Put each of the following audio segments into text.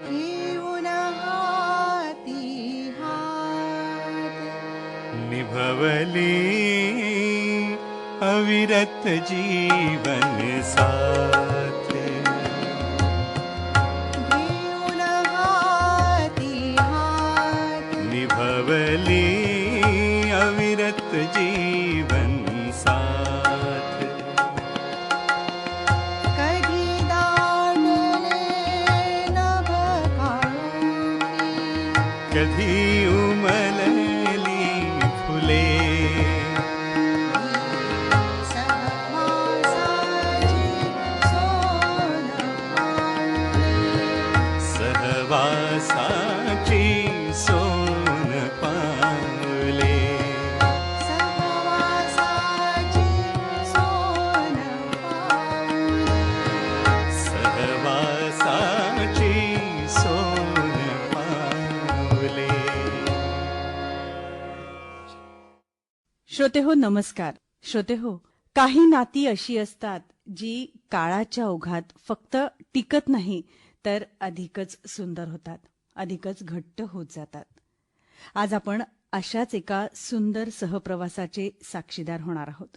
घेऊन हाती हात निभवली अविरत जीवन साथ. घेऊन हाती हात निभवली अविरत जीवन साथ. कधी दाटले नभ काळोखी कधी उमलली फुले. सहवासाची सोन सहवासाची सोन पावले. सहवासाची सोन सहवासाची सोन पावले. श्रोतेहो नमस्कार. श्रोतेहो, काही नाती अशी असतात जी काळाच्या ओघात फक्त टिकत नाही तर अधिकच सुंदर होतात, अधिकच घट्ट होत जातात. आज आपण अशाच एका सुंदर सहप्रवासाचे साक्षीदार होणार आहोत,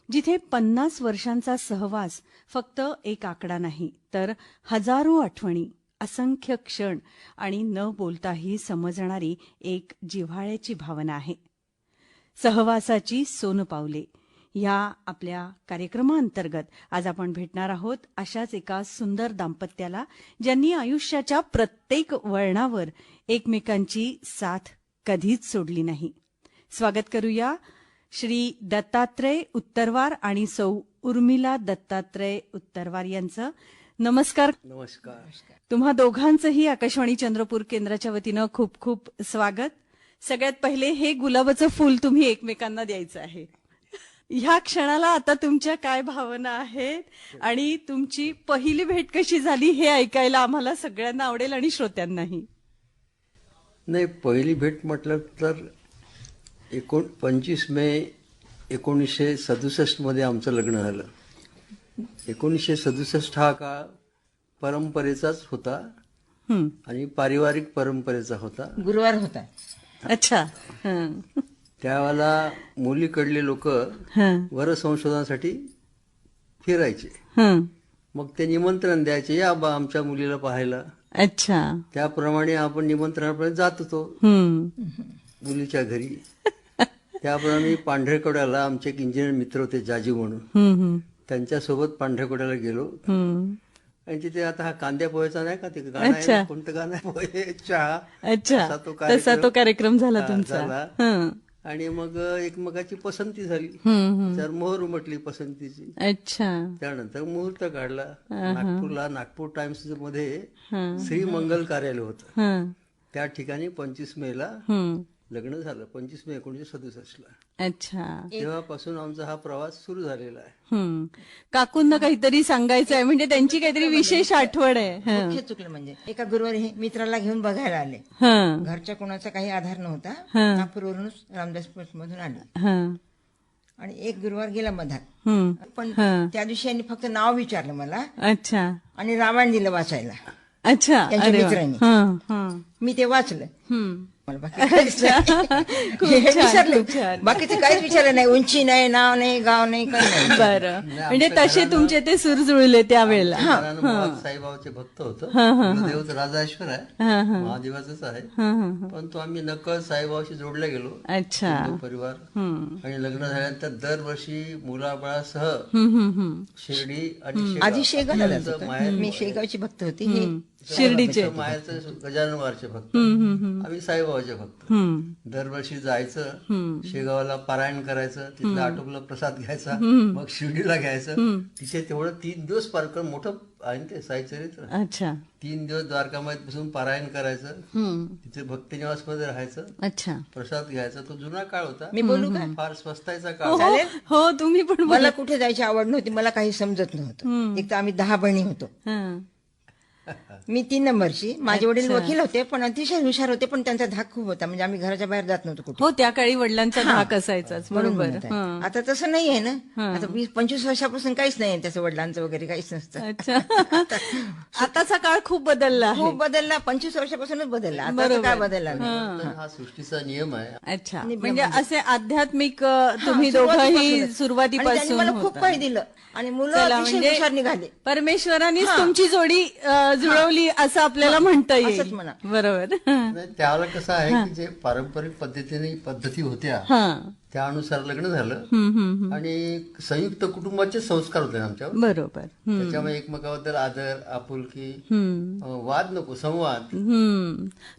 जिथे 50 वर्षांचा सहवास फक्त एक आकडा नाही तर हजारो आठवणी, असंख्य क्षण आणि न बोलताही समजणारी एक जिव्हाळ्याची भावना आहे. सहवासाची सोनपावले या आपल्या कार्यक्रमाअंतर्गत आज आपण भेटणार आहोत अशाच एका सुंदर दाम्पत्याला, ज्यांनी आयुष्याच्या प्रत्येक वळणावर एकमेकांची साथ कधीच सोडली नाही. स्वागत करूया श्री दत्तात्रय उत्तरवार आणि सौ उर्मिला दत्तात्रय उत्तरवार यांचं. नमस्कार. नमस्कार. तुम्हा दोघांचंही आकाशवाणी चंद्रपूर केंद्राच्या वतीनं खूप खूप स्वागत. सगळ्यात पहिले हे गुलाबाचं फूल तुम्ही एकमेकांना द्यायचं आहे. ह्या क्षणाला आता तुमच्या काय भावना आहेत आणि तुमची पहिली भेट कशी झाली हे ऐकायला आम्हाला सगळ्यांना आवडेल आणि श्रोत्यांनाही. नाही, पहिली भेट म्हटलं तर 25 मे 1967 मध्ये आमचं लग्न झालं. 1967 हा काळ परंपरेचाच होता हं. आणि पारिवारिक परंपरेचा होता. गुरुवार होता. अच्छा. हं. त्यावेळेला मुलीकडले लोक हं. वरसंशोधनासाठी फिरायचे. हं. मग ते निमंत्रण द्यायचे, या बा आमच्या मुलीला पाहायला. अच्छा. त्याप्रमाणे आपण निमंत्रणापर्यंत जात होतो हं. मुलीच्या घरी. त्याप्रमाणे पांढरेकवड्याला आमचे एक इंजिनियर मित्र होते, जाजी म्हणून. हं. हं. त्यांच्यासोबत पांढरेकवड्याला गेलो हं. आणि तिथे आता हा कांद्या पोह्याचा नाही का ते गाणं अच्छा. आहे, कोणतं गाणं आहे, पोहे चहा. अच्छा. तसा तो कार्यक्रम झाला तुमचा. झाला. हं. आणि मग एकमेकाची पसंती झाली. हं. हं. तर मोहर उमटली पसंतीची. अच्छा. त्यानंतर मुहूर्त काढला. नागपूरला नागपूर टाइम्स मध्ये हं. श्री मंगल कार्यालय होतं. हं. त्या ठिकाणी 25 मेला हं. लग्न झालं. 25 मे 1967 ला. अच्छा. तेव्हापासून आमचा हा प्रवास सुरू झालेला आहे. हं. काकूंना काहीतरी सांगायचं आहे, म्हणजे त्यांची काहीतरी विशेष आठवण आहे. हं. मुख्य चुकलं म्हणजे एका गुरुवारी हे मित्राला घेऊन बघायला आले. हं. घरच्या कोणाचा काही आधार नव्हता. हं. नागपूरवरूनच रामदास मधून आले हं. आणि एक गुरुवार गेला मधात. हं. पण हं. त्या दिवशी यांनी फक्त नाव विचारलं मला अच्छा. आणि रामायण दिलं वाचायला. अच्छा. त्यांच्या अरे वा. मित्रांनी. हं. हं. मी ते वाचलं. हं. मला बाकी काहीच नाही. खूप हे छान, विचारलं. खूप छान. बाकीचं काहीच विचारलं नाही. उंची नाही, नाव नाही, गाव नाही, काही नाही. बरं, म्हणजे तसे तुमचे ते सुर जुळले त्यावेळेला. घरानं मुळात साईबाबाचे भक्त होतं. देव राजाश्वर आहे, महादेवाचंच आहे. पण तो आम्ही नकळत साईबाबाशी जोडले गेलो. अच्छा. हिंदू परिवार. आणि लग्न झाल्यानंतर दरवर्षी मुलाबाळासह शिर्डी आणि आधी शेगावला जात आमचं होतं. माहेर मी शेगावची भक्त होती. हे शिर्डीचे. माहेरचं गजाननवारचे भक्त, आम्ही साईबाबाचे भक्त. हं. दरवर्षी जायचं, शेगावला पारायण करायचं, तिथला आटोपला प्रसाद घ्यायचा, मग शिर्डीला घ्यायचं. तिथे तेवढं 3 दिवस पार कर, मोठं आहे ना ते साई चरित्र. अच्छा. 3 दिवस द्वारकामात बसून पारायण करायचं, तिथे भक्तिनिवास मध्ये राहायचं, अच्छा. प्रसाद घ्यायचा. तो जुना काळ होता. मी बोलू का? फार स्वस्तायचा हो, काळ. हो, हो, तुम्ही पण बोला. मला कुठे जायची आवड नव्हती. मला काही समजत नव्हतं. एक तर आम्ही 10 बहिणी होतो. हं. मी 3 नंबरची. माझे वडील वकील होते, पण अतिशय हुशार होते, पण त्यांचा धाक खूप होता. म्हणजे आम्ही घराच्या बाहेर जात नव्हतो कुठे. हो, त्या काळी वडिलांचा धाक असायचाच. म्हणून बरोबर. म्हणत आहे. आता तसं नाहीये ना. आता 20-25 वर्षापासून काहीच नाही त्याचं वडिलांचं वगैरे काहीच नसतं. अच्छा. आताचा काळ खूप बदलला आहे. खूप बदलला. 25 वर्षापासूनच बदलला. आता काय बदलला नाही. तर हा सृष्टीचा नियम आहे. अच्छा, म्हणजे असे आध्यात्मिक तुम्ही सुरुवातीपासूनच. दोघंही आणि सुरुवातीपासून त्यांनी मला खूप होता. काही दिलं आणि मुलं चला, अतिशय म्हणजे हुशार निघाले. परमेश्वरानेच तुमची जोडी जुळवली असं आपल्याला म्हणता येईल. असंच म्हणा. बरोबर. नाही, त्यावेळेला कसं आहे की जे पारंपरिक पद्धती होत्या हा. त्यानुसार लग्न झालं आणि संयुक्त कुटुंबाचे संस्कार होते ना आमच्यावर. बरोबर. त्याच्यामुळे एकमेकाबद्दल आदर, आपुलकी, वाद नको, संवाद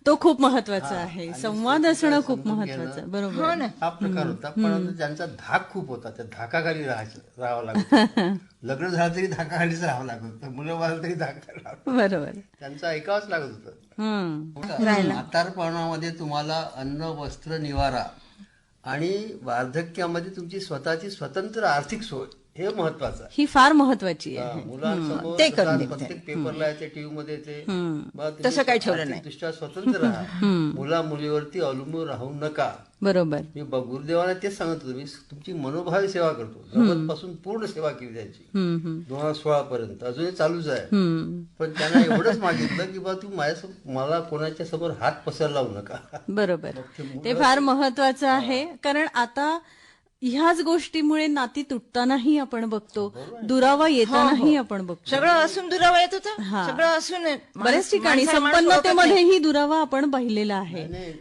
तो खूप महत्वाचा आहे. संवाद असणं खूप महत्वाचं आहे. बरोबर. हो ना. हा प्रकार होता. पण ज्यांचा धाक खूप होता त्या धाकाखाली राहावं लागत. लग्न झालं तरी धाकाखालीच राहावं लागत होतं. मुलं वाजलं तरी धाकाखाली राहावं. बरोबर. त्यांचं ऐकावंच लागत होतं. हम्म. म्हातारपणामध्ये तुम्हाला अन्न, वस्त्र, निवारा आणि वार्धक्यामध्ये तुमची स्वतःची स्वतंत्र आर्थिक सोय हे महत्वाचं आहे. ही फार महत्वाची आहे. मुलांसमोर ते करून जसं देते. प्रत्येक पेपरला येते, टीव्ही मध्ये येते, बा तुम्ही तसं काही ठेवलं नाही. आर्थिकदृष्ट्या स्वतंत्र राहा, मुला मुलीवरती अवलंबून राहू नका. बरोबर. मी गुरुदेवाने तेच सांगत होतो, मी तुमची मनोभावी सेवा करतो. जवळ पासून पूर्ण सेवा केली त्यांची 2016 पर्यंत, अजूनही चालूच आहे. पण त्यांना एवढंच मागितलं की बा तू मला कोणाच्या समोर हात पसरला लावू नका. बरोबर. ते फार महत्वाचं आहे. कारण आता ह्याच गोष्टीमुळे नाती तुटतानाही आपण बघतो, दुरावा येतानाही आपण बघतो. सगळं असून दुरावा येत होता. सगळं असून बऱ्याच ठिकाणी संपन्नतेमध्येही दुरावा आपण पाहिलेला आहे. नाही,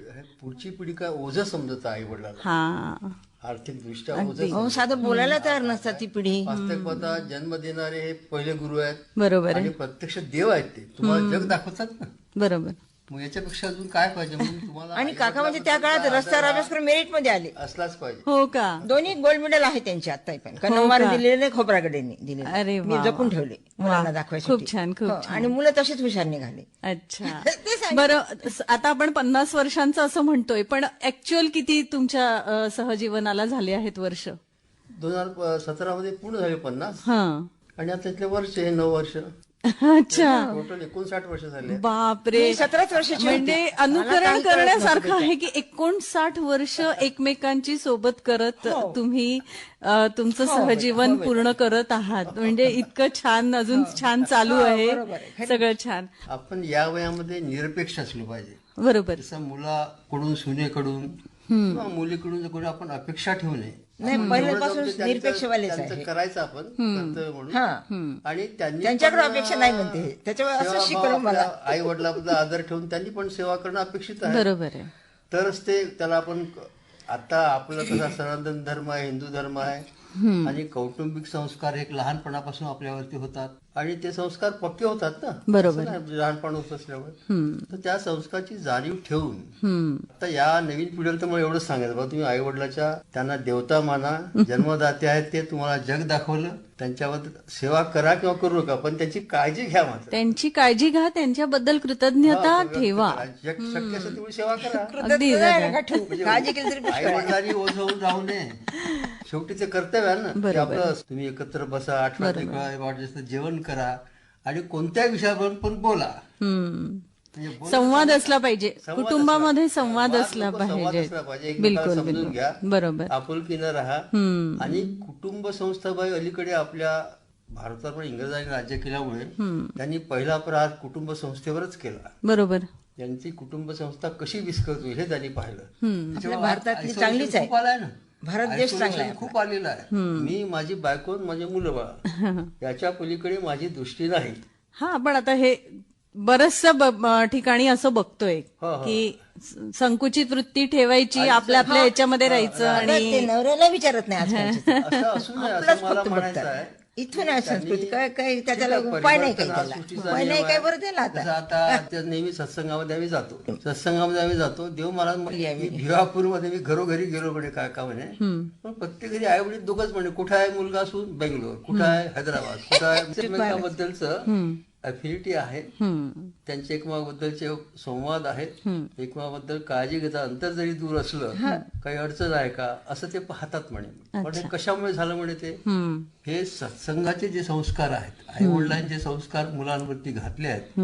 पुढची पिढी काय ओझं समजत आई वडिलांना, हा. आर्थिक दृष्ट्या ओझं. साधं बोलायला तयार नसतात ती पिढी. वास्तविकता जन्म देणारे हे पहिले गुरु आहेत बरोबर आणि आहे. प्रत्यक्ष देव आहेत. ते तुम्हाला जग दाखवतात ना. बरोबर. मग याच्यापेक्षा अजून काय पाहिजे? म्हणून तुम्हाला आणि काका म्हणजे त्या काळात रस्त्यावर अभ्यास करून मेरिट मध्ये आले. असलाच पाहिजे. हो का? दोन्ही गोल्ड मेडल आहे त्यांचे आता पण. कन्नमवार दिलेले, खोब्रागडे दिलेले. अरे मी वा, जपून वा. ठेवले मुलांना दाखवायसाठी. खूप छान, खूप हो, आणि मुलं तसेच हुशार निघाले. अच्छा. बरं, आता आपण 50 वर्षांचं असं म्हणतोय, पण ऍक्च्युअल किती तुमच्या सहजीवनाला झाले आहेत वर्ष? 2017 मध्ये पूर्ण झाले 50 हा. आणि आता इथले वर्ष हे 9 वर्ष, अच्छा. टोटल 59 वर्ष झाले. बापरे. मी 17 वर्षाची म्हणजे होते. अनुकरण मला काही कळत करण्यासारखं आहे की 59 वर्ष एकमेकांची सोबत करत तुम्ही तुमचं सहजीवन पूर्ण करत आहात. म्हणजे इतकं छान, अजून छान चालू आहे सगळं छान. आपण या वयामध्ये निरपेक्ष असलो पाहिजे. बरोबर. जसं मुलाकडून, सुनेकडून किंवा मुलीकडून कोणी आपण अपेक्षा ठेवू नये. नाही, पहिल्यापासून त्यांचं- निरपेक्षवालेच त्यांचं आहे. करायचं आपण कर्तव्य म्हणून. आणि त्यांनी त्यांच्याकडे पण, अपेक्षा नाही म्हणते हे. त्याच्यावर असं सेवाभाव शिकवलं मला. आपल्या आई वडिलांबद्दल आदर ठेवून त्यांनी पण सेवा करणं अपेक्षित आहे. बरोबर आहे. तरच ते त्याला आपण आता आपलं कसा सनातन धर्म आहे, हिंदू धर्म आहे आणि कौटुंबिक संस्कार एक लहानपणापासून आपल्यावरती होतात आणि ते संस्कार पक्के होतात ना. बरोबर. असं नाही, लहानपण होत असल्यावर तर त्या संस्काराची जाणीव ठेवून आता या नवीन पिढीला तर मला एवढंच सांगायचं बा, तुम्ही आई वडिलाच्या त्यांना देवता माना, जन्मदाते आहेत ते, तुम्हाला जग दाखवलं, त्यांच्याबद्दल सेवा करा किंवा करू नका, पण त्यांची काळजी घ्या मात्र. त्यांची काळजी घ्या, त्यांच्याबद्दल कृतज्ञता ठेवा. शक्य असेल तेवढी सेवा करा. अगदी काळजी केली तरी आई वडिलांनी ओझ होऊन राहू नये. शेवटी ते कर्तव्य आहे ना की आपलं. तुम्ही एकत्र बसा, आठवड्यात जेवण करा आणि कोणत्या विषयावर पण बोला. संवाद असला पाहिजे, संवाद कुटुंबामध्ये असला- संवाद असला संवाद पाहिजे. असला पाहिजे. एकमेकाला बिलकुल समजून बिलकुल. घ्या, बरोबर. आपुलकीनं राहा. आणि कुटुंब संस्थाबाई अलीकडे आपल्या भारतावर इंग्रजांनी राज्य केल्यामुळे त्यांनी पहिला प्रहार कुटुंब संस्थेवरच केला. बरोबर. त्यांची कुटुंब संस्था कशी विस्कळत होईल हे त्यांनी पाहिलं. आपल्या भारतातली Isolation चांगलीच आहे. खूप आलाय ना. भारत देश चांगला आहे Isolation खूप आलेला आहे. मी, माझी बायको, माझे मुलं बाळा याच्या पलीकडे माझी दृष्टी नाही. हा, पण आता हे बरचसं ठिकाणी असं बघतोय हो. की संकुचित वृत्ती ठेवायची, आपल्या आपल्या याच्यामध्ये राहायचं ते आणि नवऱ्याला विचारत नाही आजकालची. असं असू नये आपलंच असं मला फक्त म्हणायचं बघतात. आहे. इथून आहे संस्कृती. त्यांनी- काय त्याला ठीक आहे, उपाय नाही काही परिवर्तन हा त्याला. सृष्टीचा उपाय नाही नियम काय आहे. बरं त्याला आता. जसं आता त्या नेहमी सत्संगामध्ये आम्ही जातो. सत्संगामध्ये आम्ही जातो. देव महाराज मी भिवापूरमध्ये मी घरोघरी गेलो म्हणे काका म्हणे. पण प्रत्येक घरी आई वडील दोघंच म्हणे, कुठं आहे मुलगा असून बेंगलोर, कुठं आहे हैदराबाद, कुठं आहे. एकमेकांबद्दलचं अफिनिटी आहे. त्यांच्या एकमेकांबद्दलचे संवाद आहेत. एकमेकांबद्दल काळजी घेतात. अंतर जरी दूर असलं, काही अडचण आहे का असं ते पाहतात म्हणे. पण हे कशामुळे झालं म्हणे ते, हे सत्संगाचे जे संस्कार आहेत, आई वडिलांचे संस्कार मुलांवरती घातले आहेत,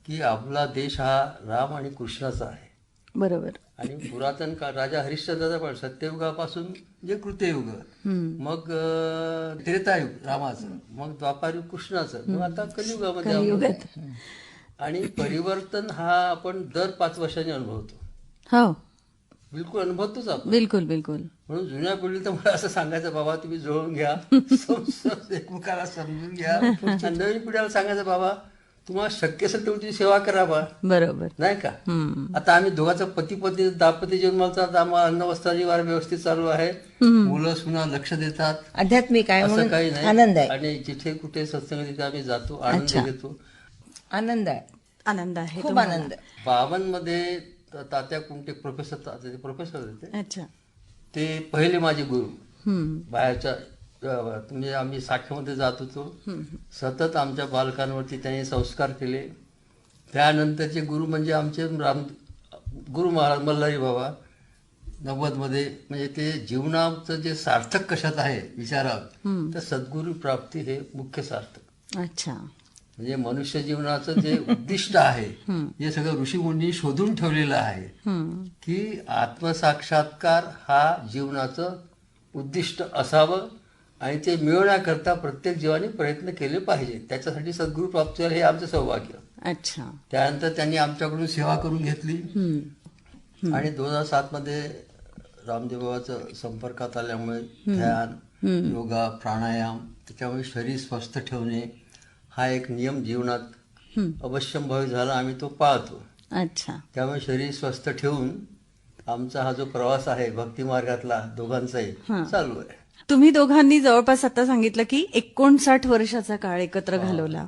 की आपला देश हा राम आणि कृष्णाचा आहे. बरोबर. आणि पुरातन काळ राजा हरिश्चंद्राचा पण सत्ययुगापासून जे कृत्ययुग, मग त्रेतायुग रामाचं, मग द्वापारयुग कृष्णाचं, मग आता कलियुगामध्ये आपण. आणि परिवर्तन हा आपण दर 5 वर्षांनी अनुभवतो. हो, बिलकुल अनुभवतोच आपण. बिलकुल बिलकुल. म्हणून जुन्या पिढीला तर मला असं सांगायचं, बाबा तुम्ही जुळवून घ्या, एकमेकाला समजून घ्या. आणि नवीन पिढीला सांगायचं, बाबा तुम्हाला शक्य असेल तेवढी सेवा करा बा, बरोबर. नाही का. आता आम्ही दोघांचं पती पत्नी दाम्पत्य जन्माचा आम्हाला अन्न वस्त्राची वार व्यवस्थित चालू आहे. मुलं सुना लक्ष देतात, आध्यात्मिक आहे असं म्हणून काही नाही. आनंद आहे. आणि जिथे कुठे सत्संग तिथे आम्ही जातो, आनंद घेतो. आनंद आहे, आनंद आहे खूप तुम्हाला. आनंद. 52 मध्ये तात्या कुंटे प्रोफेसर होते. अच्छा. ते पहिले माझे गुरु. हम्म. बाहेरच्या म्हणजे आम्ही साख्यामध्ये जात होतो, सतत आमच्या बालकांवरती त्यांनी संस्कार केले. त्यानंतरचे गुरु म्हणजे आमचे गुरु महाराज मल्हारी बाबा 90 मध्ये. म्हणजे ते जीवनाचं जे सार्थक कशात आहे विचारात, तर सद्गुरु प्राप्ती हे मुख्य सार्थक. अच्छा. म्हणजे मनुष्य जीवनाचं जे उद्दिष्ट आहे, हे सगळं ऋषीमुनी शोधून ठेवलेलं आहे, की आत्मसाक्षात्कार हा जीवनाचं उद्दिष्ट असावं आणि ते मिळवण्याकरता प्रत्येक जीवाने प्रयत्न केले पाहिजे. त्याच्यासाठी सद्गुरू प्राप्त झाले हे आमचं सौभाग्य. अच्छा. त्यानंतर त्यांनी आमच्याकडून सेवा करून घेतली. आणि 2007 मध्ये रामदेव बाबाचं संपर्कात आल्यामुळे ध्यान, योगा, प्राणायाम, त्याच्यामुळे शरीर स्वस्थ ठेवणे हा एक नियम जीवनात अवश्यंभावी झाला. आम्ही तो पाळतो. अच्छा. त्यामुळे शरीर स्वस्थ ठेवून आमचा हा जो प्रवास आहे भक्ती मार्गातला दोघांचाही चालू आहे. तुम्ही दोघांनी जवळपास आता सांगितलं की 59 वर्षाचा काळ एकत्र घालवला.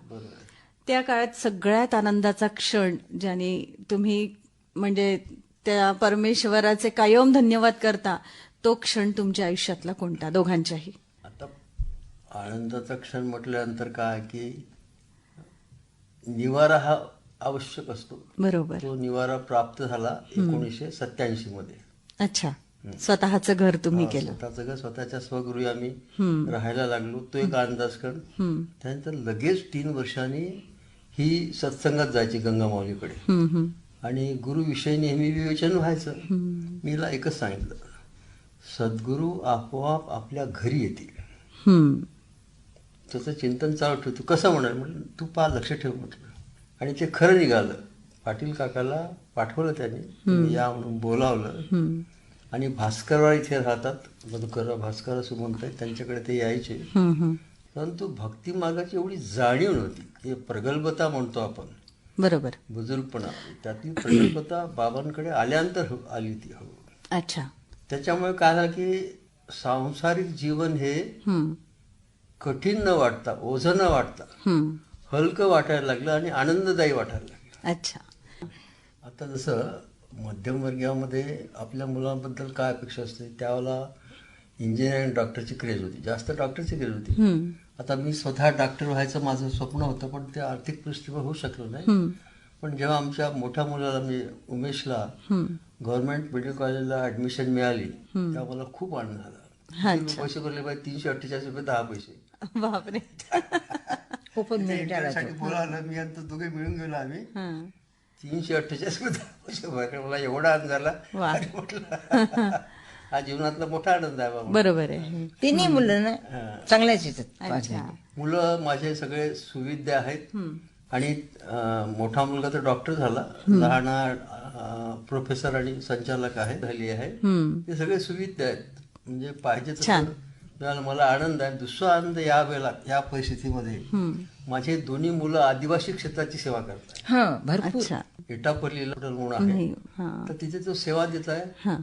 त्या काळात सगळ्यात आनंदाचा क्षण ज्याने तुम्ही म्हणजे त्या परमेश्वराचे कायम धन्यवाद करता, तो क्षण तुमच्या आयुष्यातला कोणता दोघांच्याही? आता आनंदाचा क्षण म्हटल्यानंतर काय की निवारा हा आवश्यक असतो. बरोबर. तो निवारा प्राप्त झाला 1987 मध्ये. अच्छा. स्वतःचं घर तुम्ही केलं. स्वतःचं घर, स्वतःच्या स्वगृही आम्ही राहायला लागलो. तो एक आनंदाचा क्षण. त्यानंतर लगेच 3 वर्षांनी ही सत्संगात जायची गंगामाऊलीकडे. आणि गुरुविषयी नेहमी विवेचन व्हायचं. मी हिला एकच सांगितलं, सद्गुरू आपोआप आपल्या घरी येतील. त्याचं चिंतन चालू ठेवतो. कसं म्हटलं तू लक्ष ठेव म्हटलं. आणि ते खरं निघालं. पाटील काकाला पाठवलं त्यांनी, या म्हणून बोलावलं. आणि भास्करराव इथे राहतात, मधुकर भास्कर असं म्हणतात, त्यांच्याकडे ते यायचे. परंतु भक्ती मार्गाची एवढी जाणीव नव्हती. हे प्रगल्भता म्हणतो आपण, बरोबर, बुजुर्गपणा, त्यातली प्रगल्भता बाबांकडे आल्यानंतर आली ती हळू. अच्छा. त्याच्यामुळे काय झालं की सांसारिक जीवन हे कठीण न वाटता, ओझं न वाटता हलकं वाटायला लागलं आणि आनंददायी वाटायला लागलं. अच्छा. आता जसं मध्यमवर्गीयामध्ये आपल्या मुलांबद्दल काय अपेक्षा असते, त्यावेळेला इंजिनिअरिंग डॉक्टरची क्रेज होती, जास्त डॉक्टरची क्रेज होती. आता मी स्वतः डॉक्टर व्हायचं माझं स्वप्न होतं, पण ते आर्थिक परिस्थितीवर होऊ शकलो नाही. पण जेव्हा आमच्या मोठ्या मुलाला म्हणजे उमेशला गव्हर्नमेंट मेडिकल कॉलेजला ऍडमिशन मिळाली, तेव्हा मला खूप आनंद झाला. पैसे भरले पाहिजे 348 रुपये 10 पैसे. बापरे. खूपच मेरिट आला तो. बोलावलं मी आणि तो दोघे मिळून गेलो आम्ही. 348 रुपये 10 पैसे भरले. मला एवढा आनंद झाला. आणि म्हटलं हा जीवनातला मोठा आनंद आहे बाबा. बरोबर आहे. तिन्ही मुलं ना चांगल्याच येतात. मुलं माझे सगळे सुविद्य आहेत. आणि मोठा मुलगा तर डॉक्टर झाला, लहान प्रोफेसर आणि संचालक आहे झाली आहे. ते सगळे सुविद्य आहेत. म्हणजे पाहिजे तसं मला आनंद आहे. दुसरा आनंद या वेळेला या परिस्थितीमध्ये माझे दोन्ही मुलं आदिवासी क्षेत्राची सेवा करतात. भरपूर. एटापल्लीला म्हणून आहे, तर तिथे तो सेवा देत आहे.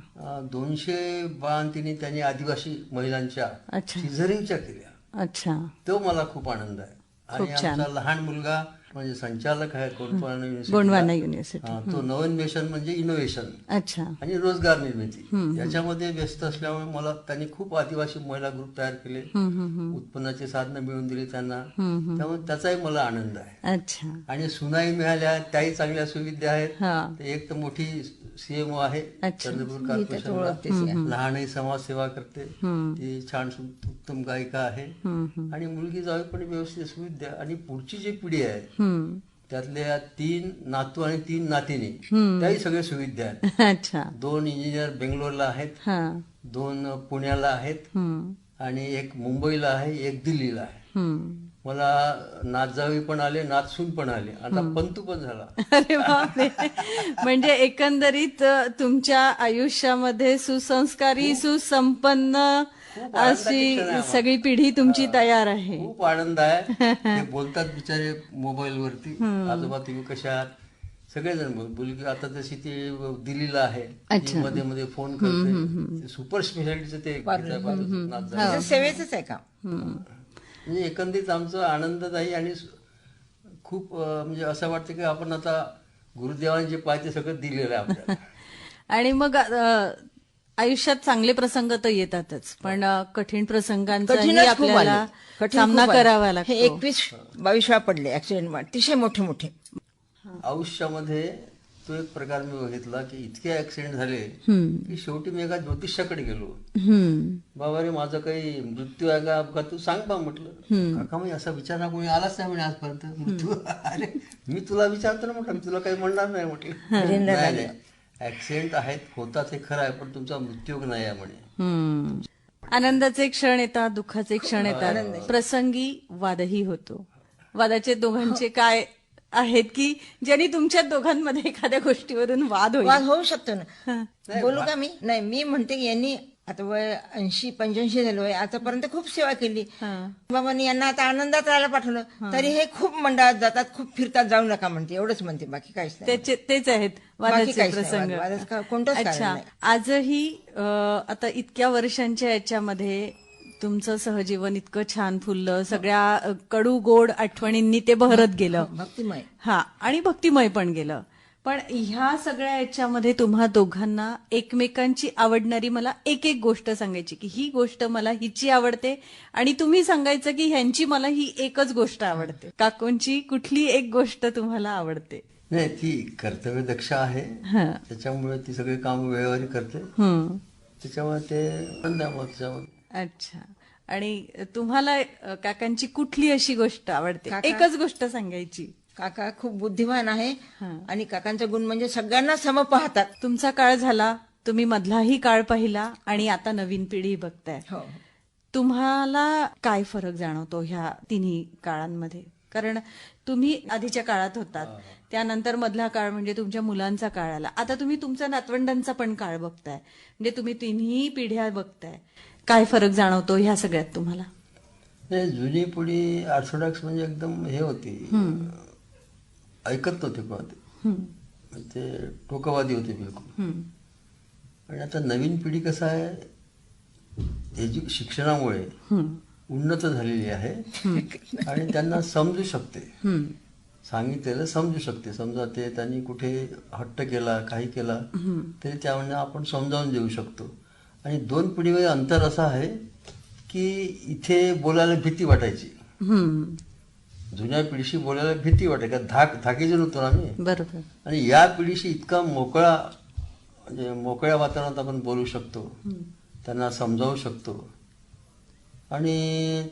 200 बाळंतींनी त्यांनी आदिवासी महिलांच्या सिझरिंगच्या केल्या. अच्छा. तो मला खूप आनंद आहे. आणि आमचा लहान मुलगा म्हणजे संचालक आहे गोंडवाना युनिव्हर्सिटी. तो नवोन्मेषण म्हणजे इनोव्हेशन आणि रोजगार निर्मिती याच्यामध्ये व्यस्त असल्यामुळे मला त्यांनी खूप आदिवासी महिला ग्रुप तयार केले, उत्पन्नाची साधनं मिळवून दिली त्यांना. त्यामुळे त्याचाही मला आनंद आहे. आणि सुनाई मिळाल्या, त्याही चांगल्या सुविधा आहेत. एक तर मोठी सीएमओ आहे चंद्रपूर कॉर्पोरेशन, लहानही समाजसेवा करते, ती छान उत्तम गायिका आहे. आणि मुलगी जावी पण व्यवस्थित सुविधा. आणि पुढची जी पिढी आहे त्यातल्या 3 नातू आणि 3 नातिनी त्याही सगळे सुविधा आहेत. अच्छा. 2 इंजिनियर बेंगलोरला आहेत, हा. 2 पुण्याला आहेत आणि एक मुंबईला आहे, एक दिल्लीला आहे. मला नातजावी पण आले, नातसून पण आले, आता पंतू पण झाला. अरे बापरे. म्हणजे एकंदरीत तुमच्या आयुष्यामध्ये सुसंस्कारी सुसंपन्न खूप आनंदाची अशी क्षण आहे आम्हाला. सगळी पिढी तुमची तयार आहे. खूप आनंद आहे. ते बोलतात बिचारे मोबाईल वरती, आजोबा तुम्ही कशा आहात, सगळेजण मुलगी आता जशी ती दिल्लीला आहे, ती मध्ये मध्ये फोन करते. सुपर स्पेशालिटीचं ते तिचं सेवेचंच आहे का? म्हणजे एकंदरीत आमचं आनंददायी आणि खूप म्हणजे असं वाटतं की आपण आता गुरुदेवांनी जे पाहिजे सगळं दिलेलं आहे आपल्याला. आणि मग आयुष्यात चांगले प्रसंग तर येतातच, पण कठीण प्रसंगांचाही कठीणच खूप आले. आपल्याला कठीण सामना खूप आले. करावा हे लागतो. 21-22 वेळा पडले ऍक्सिडेंट, अतिशय मोठे मोठे. आयुष्यामध्ये तो एक प्रकार मी बघितला की इतके ऍक्सिडेंट झाले की शेवटी मी एका ज्योतिषाकडे गेलो. बाबा रे माझा काही मृत्यू आहे का अपघात, तू सांग बा म्हटलं. काका म्हणजे असा विचार ना कोणी आलाच नाही म्हणे आजपर्यंत मृत्यू. अरे मी तुला विचारतो ना म्हटलं, मी तुला काही म्हणणार नाही म्हटलं. नाही ऍक्सिडेंट आहेत, होतात, हे खरं आहे, पण तुमचा मृत्यू नाही आहे म्हणे. आनंदाचे क्षण येतात, दुःखाचे क्षण येतात, प्रसंगी वादही होतो. वादाचे दोघांचे काय आहेत की ज्यांनी तुमच्या दोघांमध्ये एखाद्या गोष्टीवरून वाद होईल? वाद होऊ शकतो ना. बोलू का मी? नाही, मी म्हणते की यांनी आता वय 80-85 झालं वय, आतापर्यंत खूप सेवा केली. बाबांनी यांना आता आनंदात राहायला पाठवलं, तरी हे खूप मंडळात जातात, खूप फिरतात, जाऊ नका म्हणते, एवढंच म्हणते, बाकी काहीच नाही. तेच आहेत बाकी वादाचे काहीच नाही. प्रसंग. वादाचं कोणतंच कारण अच्छा. नाही. आजही आता इतक्या वर्षांच्या याच्यामध्ये तुमचं सहजीवन इतकं छान फुललं, सगळ्या कडू गोड आठवणींनी ते बहरत गेलं. भक्तिमय. हा, आणि भक्तिमय पण गेलं. पण ह्या सगळ्या याच्यामध्ये तुम्हा दोघांना एकमेकांची आवडणारी मला एक एक गोष्ट सांगायची की ही गोष्ट मला हिची आवडते, आणि तुम्ही सांगायचं की ह्यांची मला ही एकच गोष्ट आवडते. काकूंची कुठली एक गोष्ट तुम्हाला आवडते? नाही, ती कर्तव्यदक्ष आहे, त्याच्यामुळे ती सगळी काम वेळेवर करते, त्याच्यामुळे ते आनंद आहे त्याच्यामध्ये. अच्छा. आणि तुम्हाला काकांची कुठली अशी गोष्ट आवडते? एकच गोष्ट सांगायची. काका खूप बुद्धिमान आहे आणि काकांचा गुण म्हणजे सगळ्यांना सम पाहतात. तुमचा काळ झाला, तुम्ही मधलाही काळ पाहिला, आणि आता नवीन पिढी बघताय. हो. तुम्हाला काय फरक जाणवतो ह्या तिन्ही काळांमध्ये? कारण तुम्ही आधीच्या काळात होतात, त्यानंतर मधला काळ म्हणजे तुमच्या मुलांचा काळ आला, आता तुम्ही तुमच्या नातवंडांचा पण काळ बघताय, म्हणजे तुम्ही तिन्ही पिढ्या बघताय. काय फरक जाणवतो ह्या सगळ्यात तुम्हाला? नाही, जुनी पिढी ऑर्थोडॉक्स म्हणजे एकदम हे होती, ऐकत नव्हते कोणा, ते टोकवादी होते बिलकुल. आणि आता नवीन पिढी कसं आहे, शिक्षणामुळे उन्नत झालेली आहे आणि त्यांना समजू शकते, सांगितलेलं समजू शकते. समजा ते त्यांनी कुठे हट्ट केला, काही केला तरी त्यामुळे आपण समजावून देऊ शकतो. आणि 2 पिढीमध्ये अंतर असं आहे की इथे बोलायला भीती वाटायची, जुन्या पिढीशी बोलायला भीती वाटायची, धाकीचे नव्हतो ना आम्ही. बरोबर. आणि या पिढीशी इतका मोकळा, म्हणजे मोकळ्या वातावरणात आपण बोलू शकतो, त्यांना समजावू शकतो, आणि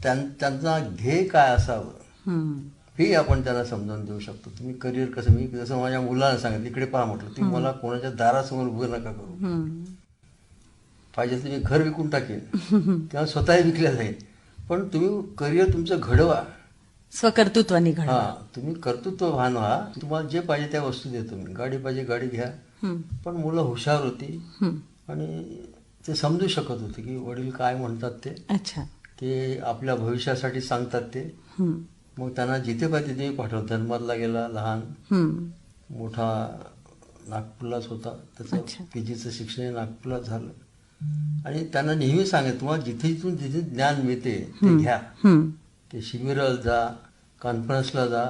त्यांचा ध्येय काय असावं हे आपण त्यांना समजावून देऊ शकतो. तुम्ही करिअर कसं, मी जसं माझ्या मुलांना सांगितलं, इकडे पहा म्हटलं, तुम्ही मला कोणाच्या दारासमोर उभं नका करू, पाहिजे तुम्ही घर विकून टाकेन किंवा स्वतःही विकल्या जाईल, पण तुम्ही करिअर तुमचं घडवा, स्वकर्तृत्वाने घडवा. हा, तुम्ही कर्तृत्ववान व्हा, तुम्हाला जे पाहिजे त्या वस्तू देतो मी, गाडी पाहिजे गाडी घ्या. पण मुलं हुशार होती आणि ते समजू शकत होते की वडील काय म्हणतात ते. अच्छा. ते आपल्या भविष्यासाठी सांगतात ते. मग त्यांना जिथे पाहिजे तिथे पाठवत. धर्मातला गेला, लहान, मोठा नागपूरलाच होता, त्याचं PGचं शिक्षण नागपूरला झालं. आणि त्यांना नेहमी सांगेल, तुम्हाला जिथे ज्ञान मिळते ते घ्या, ते शिबिराला जा, कॉन्फरन्सला जा,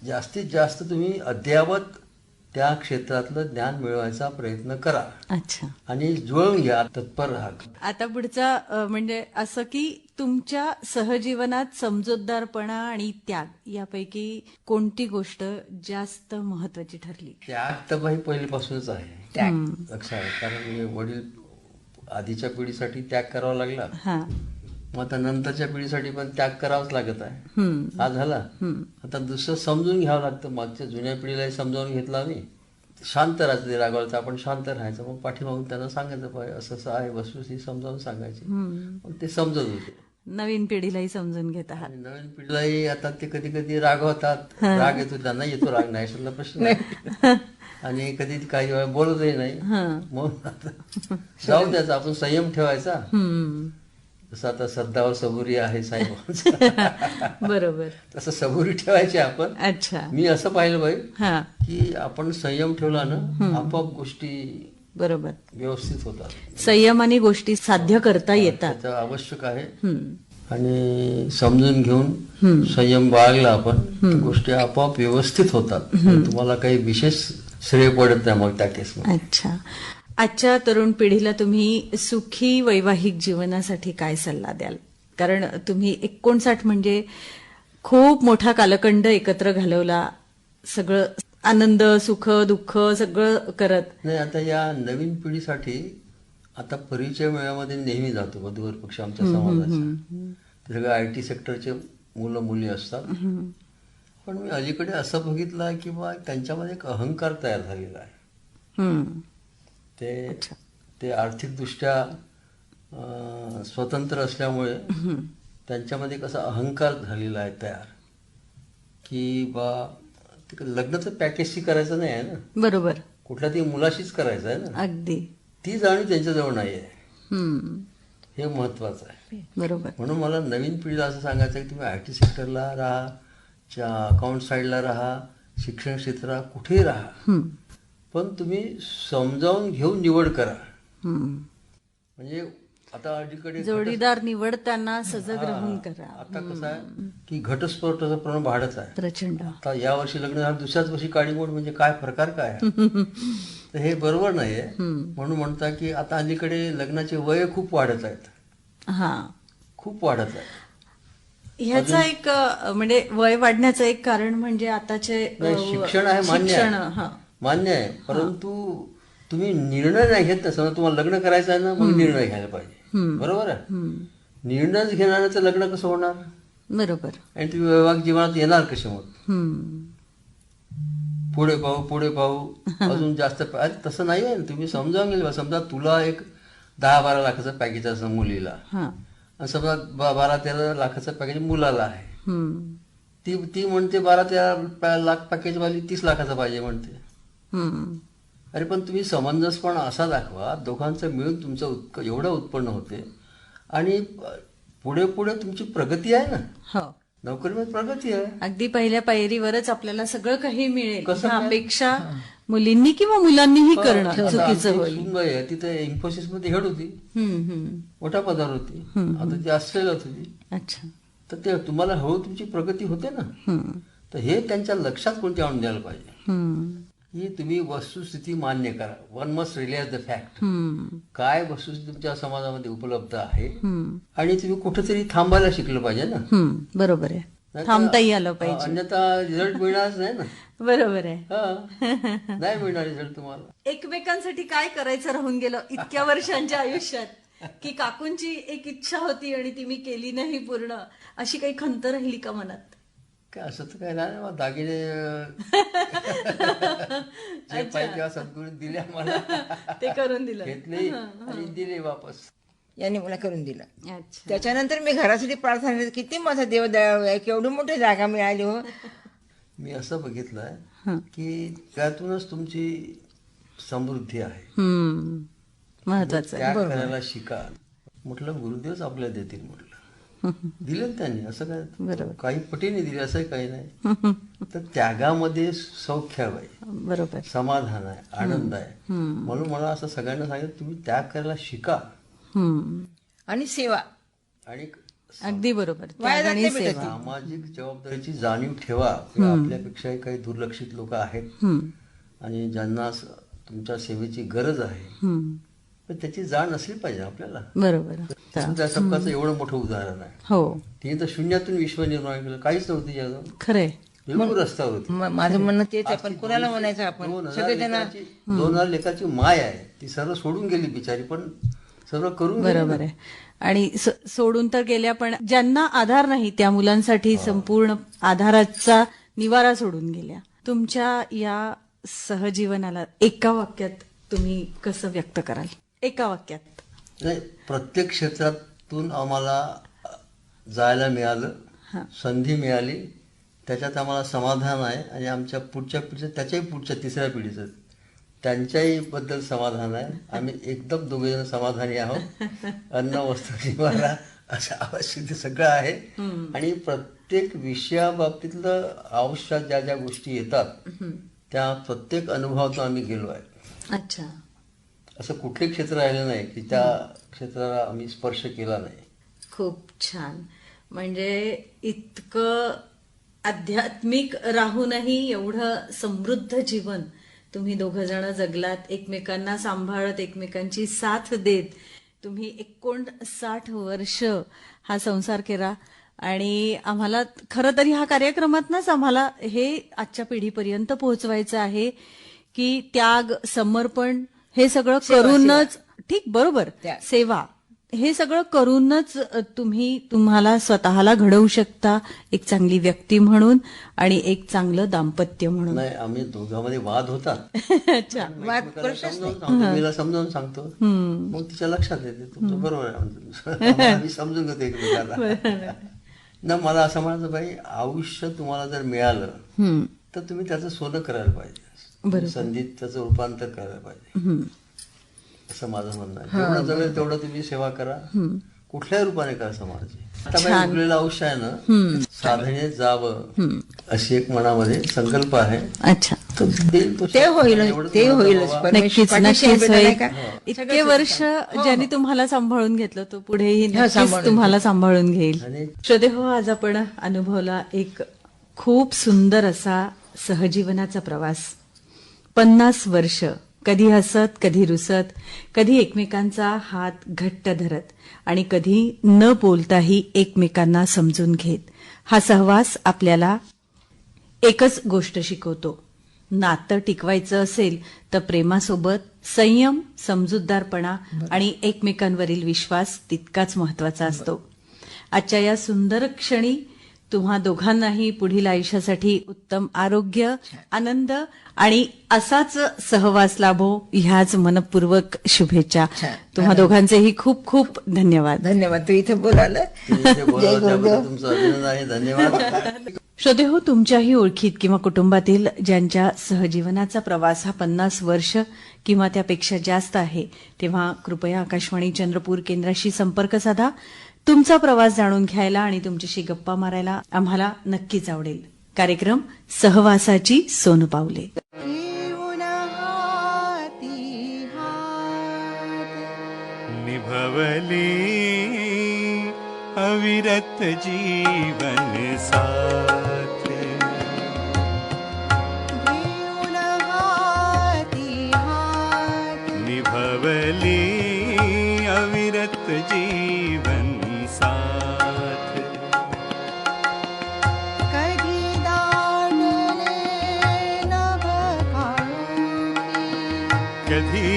जास्तीत जास्त तुम्ही अद्ययावत त्या क्षेत्रातलं ज्ञान मिळवायचा प्रयत्न करा. अच्छा. आणि जुळवून घ्या, तत्पर राहा. आता पुढचा म्हणजे असं की तुमच्या सहजीवनात समजूतदारपणा आणि त्याग यापैकी कोणती गोष्ट जास्त महत्वाची ठरली? त्याग तर बाई पहिल्यापासूनच आहे, त्याग लक्षात आहे. कारण वडील आधीच्या पिढीसाठी त्याग करावा लागला, मग आता नंतरच्या पिढीसाठी पण त्याग करावाच लागत आहे. हम्म. हा झाला. आता दुसरं समजून घ्यावं लागतं. मागच्या जुन्या पिढीलाही समजावून घेतलं आम्ही. शांत राहायचं, रागावलं तर आपण शांत राहायचं. मग पाठीमागून त्यांना सांगायचं पाहिजे असं असं आहे वस्तुस्थिती समजावून सांगायची. मग ते समजत होते. नवीन पिढीलाही समजून घेत आहात. आणि नवीन पिढीलाही आता ते कधी कधी रागवतात, राग येतो त्यांना, येतो राग, नाही अशातला प्रश्न नाही. आणि कधी काही वेळा बोलतही नाही. मग आता जाऊ द्यायचा, आपण संयम ठेवायचा. हम्म. जसं आता श्रद्धावर सबुरी आहे साईबाबांचं, बरोबर. तसं सबुरी ठेवायची आपण. अच्छा. मी असं पाहिलं बाई हा. की आपण संयम ठेवला ना, आपोआप गोष्टी बरोबर. व्यवस्थित होतात. संयमाने गोष्टी साध्य करता येतात. त्याचं आवश्यक आहे. हम्म. आणि समजून घेऊन संयम बाळगला आपण, तर गोष्टी आपोआप व्यवस्थित होतात. तुम्हाला काही विशेष श्रेय पडत नाही मग त्या केसमध्ये. अच्छा. आजच्या तरुण पिढीला तुम्ही सुखी वैवाहिक जीवनासाठी काय सल्ला द्याल? कारण तुम्ही 59 म्हणजे खूप मोठा कालखंड एकत्र घालवला, सगळं आनंद, सुख, दुःख सगळं करत. नाही, आता या नवीन पिढीसाठी आता परिचय मेळ्यामध्ये नेहमी जातो वधूवर पक्ष आमच्या समाजाचा. ते सगळे IT सेक्टरचे मुलं मुली असतात. पण मी अलीकडे असं बघितलं आहे की बा त्यांच्यामध्ये एक अहंकार तयार झालेला आहे. हम्म. ते आर्थिकदृष्ट्या स्वतंत्र असल्यामुळे त्यांच्यामध्ये कसा अहंकार झालेला आहे तयार, की बा लग्नाचं पॅकेजशी करायचं नाही आहे ना, बरोबर. कुठल्या तरी मुलाशीच करायचं आहे ना. अगदी. ती जाणीव त्यांच्याजवळ नाही आहे. हम्म. हे महत्वाचं आहे. बरोबर. म्हणून मला नवीन पिढीला असं सांगायचं आहे की तुम्ही IT सेक्टरला राहा, अकाउंट साईडला राहा, शिक्षण क्षेत्रात कुठेही राहा, पण तुम्ही समजावून घेऊन निवड करा. म्हणजे आता अलीकडे जोडीदार निवडताना सजग राहून करा. आता कसं आहे की घटस्फोटाचं प्रमाण वाढत आहे. प्रचंड. आता या वर्षी लग्न झालं, दुसऱ्याच वर्षी काडीमोड, म्हणजे काय प्रकार काय आहे? तर हे बरोबर नाहीये. म्हणून म्हणता की आता अलीकडे लग्नाचे वय खूप वाढत आहेत. हा. खूप वाढत आहे. ह्याचा एक म्हणजे वय वाढण्याचं एक कारण म्हणजे आताचे शिक्षण आहे, मान्य शिक्षण. आहे. हा. मान्य आहे, परंतु तुम्ही निर्णय नाही घेत ना. समजा तुम्हाला लग्न करायचं आहे ना, मग निर्णय घ्यायला पाहिजे. बरोबर आहे. निर्णयच घेणार तर लग्न कसं होणार? बरोबर. आणि तुम्ही वैवाहिक जीवनात येणार कसे मग? पुढे पाहू अजून जास्त. तसं नाही आहे. तुम्ही समजावून गेले. समजा तुला एक 10-12 लाखाचं पॅकेज असं मुलीला, आणि समजा 12-13 लाखाचं पॅकेज मुलाला आहे. ती म्हणते 12-13 लाख पॅकेजवाली 30 लाखाचं पाहिजे म्हणते. अरे पण तुम्ही समंजसपणा असा दाखवा, दोघांचं मिळून तुमचं एवढं उत्पन्न होते, आणि पुढे पुढे तुमची प्रगती आहे ना. हो. नोकरीमध्ये प्रगती आहे. अगदी पहिल्या पायरीवरच आपल्याला सगळं काही मिळेल. कसं ह्या अपेक्षा मुलींनी किंवा मुलांनीही करणं चुकीचं होईल. सुनबाई आहे, तिथे इन्फोसिस मध्ये हेड होती, मोठ्या पदावर होती, आता ती ऑस्ट्रेलियात होती. अच्छा. तर ते तुम्हाला हळू तुमची प्रगती होते ना. तर हे त्यांच्या लक्षात कोणते आणून द्यायला पाहिजे की तुम्ही वस्तुस्थिती मान्य करा. One must realise the fact. काय वस्तुस्थिती तुमच्या समाजामध्ये उपलब्ध आहे, आणि तुम्ही कुठेतरी थांबायला शिकलं पाहिजे ना. बरोबर आहे. थांबताही आलं पाहिजे. अन्यथा रिझल्ट मिळणारच नाही ना. बरोबर आहे. नाही मिळणार रिझल्ट तुम्हाला. एकमेकांसाठी काय करायचं राहून गेलं इतक्या वर्षांच्या आयुष्यात, की काकूंची एक इच्छा होती आणि ती मी केली नाही पूर्ण, अशी काही खंत राहिली का मनात? काय असं तर काय नाही. मग दागिने जे पाहिजे तेव्हा सद्गुरू दिले आम्हाला, ते करून दिलं, घेतले आणि दिले वापस. यांनी मला करून दिलं. अच्छा. त्याच्यानंतर मी घरासाठी प्रार्थना केली, किती माझा देव दयाळू आहे, केवढी मोठी जागा मिळाली हो. मी असं बघितलंय की त्यातूनच तुमची समृद्धी आहे. महत्वाचं आहे. त्याग करायला शिका म्हटलं, गुरुदेवच आपल्याला देतील म्हटलं. दिले त्यांनी, असं काय काही पटीने दिले असं काही नाही. तर त्यागामध्ये सौख्य आहे, बरोबर, समाधान आहे, आनंद आहे. म्हणून मला असं सगळ्यांना सांगितलं, तुम्ही त्याग करायला शिका. आणि सेवा, आणि अगदी बरोबर. सामाजिक जबाबदारीची जाणीव ठेवा. आपल्यापेक्षाही काही दुर्लक्षित लोक आहेत आणि ज्यांना तुमच्या सेवेची गरज आहे, पण त्याची जाण असली पाहिजे आपल्याला. बरोबर. त्या सबकाचं एवढं मोठं उदाहरण आहे. हो. तिने तर शून्यातून विश्व निर्माण केलं, काहीच नव्हती जगात, खरंय, बिलकुल रस्त्यावर होती. माझं म्हणणं तेच आहे, पण कुणाला म्हणायचं आपण? 2000 लेकराची माय आहे, ती सर्व सोडून गेली बिचारी, पण सर्व करून गेले बरोबर ना. आहे. आणि सोडून तर गेल्या, पण ज्यांना आधार नाही त्या मुलांसाठी संपूर्ण आधाराचा निवारा सोडून गेल्या. तुमच्या या सहजीवनाला एका वाक्यात तुम्ही कसं व्यक्त कराल? एका वाक्यात. नाही, प्रत्येक क्षेत्रातून आम्हाला जायला मिळालं, संधी मिळाली, त्याच्यात आम्हाला समाधान आहे. आणि आमच्या पुढच्या त्याच्याही पुढच्या तिसऱ्या पिढीचं त्यांच्याही बद्दल समाधान आहे. आम्ही एकदम दोघेजण समाधानी आहोत. अन्न वस्त्र निवारा असं आवश्यक सगळं आहे. आणि प्रत्येक विषयाबाबतीतलं आयुष्यात ज्या ज्या गोष्टी येतात त्या प्रत्येक अनुभवातून आम्ही गेलो आहे. अच्छा. असं कुठले क्षेत्र राहिलं नाही की त्या क्षेत्राला आम्ही स्पर्श केला नाही. खूप छान. म्हणजे इतकं आध्यात्मिक राहूनही एवढं समृद्ध जीवन तुम्ही दोघं जण जगलात, एकमेकांना सांभाळत, एकमेकांची साथ देत तुम्ही 59 वर्ष हा संसार केला. आणि आम्हाला खरं तरी ह्या कार्यक्रमातनच आम्हाला हे आजच्या पिढीपर्यंत पोहोचवायचं आहे की त्याग, समर्पण हे सगळं करूनच, ठीक बरोबर, सेवा हे सगळं करूनच तुम्हाला स्वतःला घडवू शकता एक चांगली व्यक्ती म्हणून आणि एक चांगलं दाम्पत्य म्हणून. नाही, आम्ही दोघांमध्ये वाद होता. अच्छा. मीला समजावून सांगतो, मग तिच्या लक्षात येते तुमचं बरोबर आहे. आम्ही समजून घेतो एकमेकाला. ना मला असं म्हणायचं, बाई आयुष्य तुम्हाला जर मिळालं तर तुम्ही त्याचं सोनं करायला पाहिजे, संधीत त्याचं रूपांतर करायला पाहिजे, असं माझं म्हणणं आहे. जेवढं जमेल तेवढं तुम्ही सेवा करा, कुठल्याही रूपाने करा समाजाची. आता बाई उरलेलं आयुष्य आहे ना, साधनेत जावं अशी एक मनामध्ये संकल्प आहे. अच्छा. तो देईल तो ते होईल, ते होईलच. नक्कीच नक्कीच होईल. इतके वर्ष ज्यांनी तुम्हाला सांभाळून घेतलं तो पुढेही नक्कीच तुम्हाला सांभाळून घेईल. श्रोतेहो, आज आपण अनुभवला एक खूप सुंदर असा सहजीवनाचा प्रवास. 50 वर्ष, कधी हसत, कधी रुसत, कधी एकमेकांचा हात घट्ट धरत आणि कधी न बोलताही एकमेकांना समजून घेत. हा सहवास आपल्याला एकच गोष्ट शिकवतो, नातं टिकवायचं असेल तर प्रेमासोबत संयम, समजूतदारपणा आणि एकमेकांवरील विश्वास तितकाच महत्वाचा असतो. आजच्या या सुंदर क्षणी तुम्हा दोघांनाही पुढील आयुष्यासाठी उत्तम आरोग्य, आनंद आणि असाच सहवास लाभो ह्याच मनपूर्वक शुभेच्छा. तुम्हा दोघांचेही खूप खूप धन्यवाद. धन्यवाद. तू इथे बोलावलं. तुमचं अभिनंदन आहे. धन्यवाद. श्रोतेहो, तुमच्याही ओळखीत किंवा कुटुंबातील ज्यांच्या सहजीवनाचा प्रवास हा 50 वर्ष किंवा त्यापेक्षा जास्त आहे, तेव्हा कृपया आकाशवाणी चंद्रपूर केंद्राशी संपर्क साधा. तुमचा प्रवास जाणून घ्यायला आणि तुमच्याशी गप्पा मारायला आम्हाला नक्कीच आवडेल. कार्यक्रम सहवासाची सोनपावले. घेऊन हाती हात निभवली अविरत जीवन साथ, घेऊन हाती हात निभवली अविरत जीवन साथ. कधी दाटले नभ काळोखी कधी